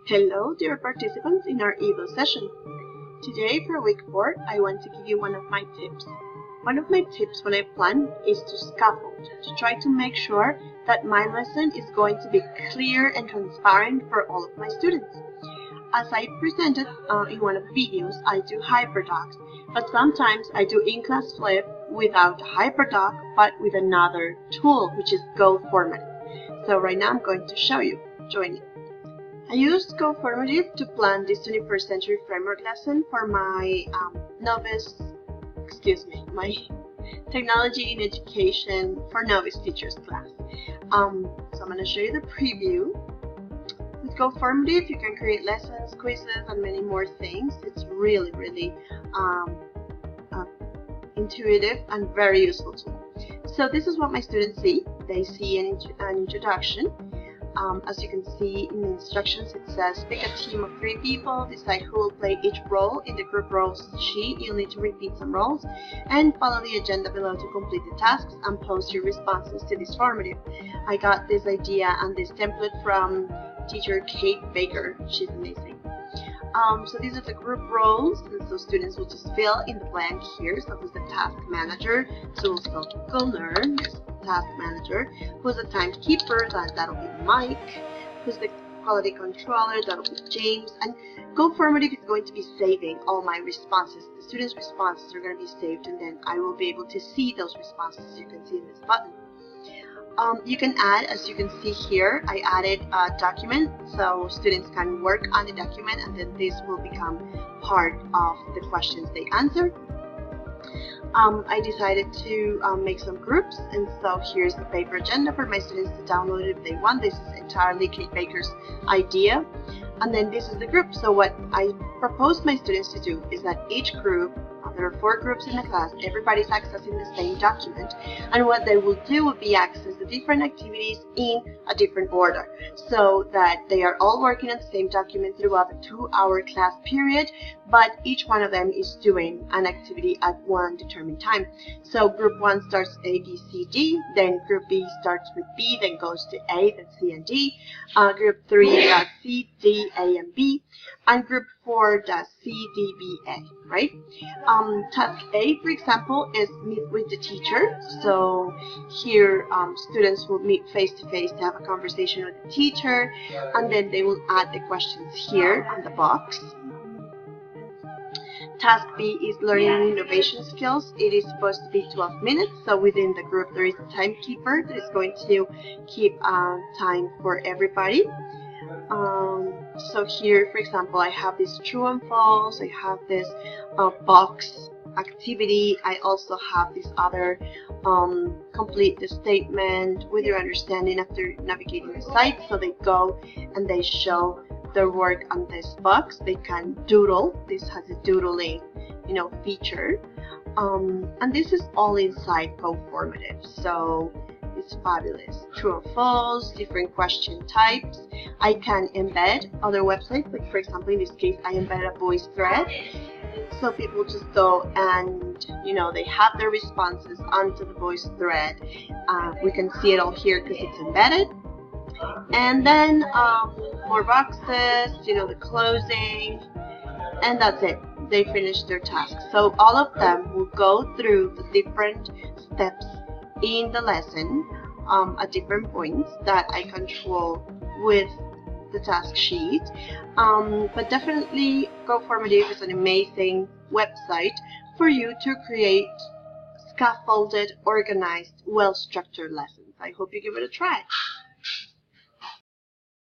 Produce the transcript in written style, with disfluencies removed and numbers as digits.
Hello, dear participants in our EVO session. Today for week 4, I want to give you one of my tips. One of my tips when I plan is to scaffold, to try to make sure that my lesson is going to be clear and transparent for all of my students. As I presented in one of the videos, I do hyperdocs, but sometimes I do in-class flip without a hyperdoc, but with another tool, which is Go Formative. So right now I'm going to show you. Join me. I used Go Formative to plan this 21st century framework lesson for my my technology in education for novice teachers class. So I'm going to show you the preview. With Go Formative, you can create lessons, quizzes, and many more things. It's really intuitive and very useful tool. So this is what my students see. They see an introduction. As you can see in the instructions, it says pick a team of 3 people, decide who will play each role. In the group roles sheet, you'll need to repeat some roles and follow the agenda below to complete the tasks and post your responses to this formative. I got this idea and this template from teacher Kate Baker. She's amazing. So these are the group roles, and so students will just fill in the blank here. So who's the task manager? So we'll still go learn. Task manager. Who's the timekeeper? That'll be Mike. Who's the quality controller? That'll be James. And Go Formative is going to be saving all my responses. The students' responses are going to be saved, and then I will be able to see those responses. You can see in this button. You can add, as you can see here, I added a document so students can work on the document, and then this will become part of the questions they answer. I decided to make some groups, and so here's the paper agenda for my students to download if they want. This is entirely Kate Baker's idea. And then this is the group. So what I proposed my students to do is that each group, there are 4 groups in the class, everybody's accessing the same document, and what they will do will be access the different activities in a different order, so that they are all working on the same document throughout the 2-hour class period, but each one of them is doing an activity at one determined time. So group 1 starts A, B, C, D, then group B starts with B, then goes to A, then C and D, group 3 does C, D, A, and B, and group 4 does C, D, B, A, right? Task A, for example, is meet with the teacher. So here students will meet face-to-face to have a conversation with the teacher, and then they will add the questions here on the box. Task B is learning and innovation skills. It is supposed to be 12 minutes, so within the group there is a timekeeper that is going to keep time for everybody. So here, for example, I have this true and false, I have this box activity, I also have this other complete the statement with your understanding after navigating the site. So they go and they show their work on this box. They can doodle. This has a doodling, feature, and this is all inside Go Formative. So it's fabulous. True or false, different question types. I can embed other websites, like for example in this case I embedded a voice thread, so people just go and they have their responses onto the voice thread. We can see it all here because it's embedded. And then more boxes, the closing, and that's it. They finished their task. So all of them will go through the different steps in the lesson at different points that I control with the task sheet. But definitely Go Formative is an amazing website for you to create scaffolded, organized, well-structured lessons. I hope you give it a try.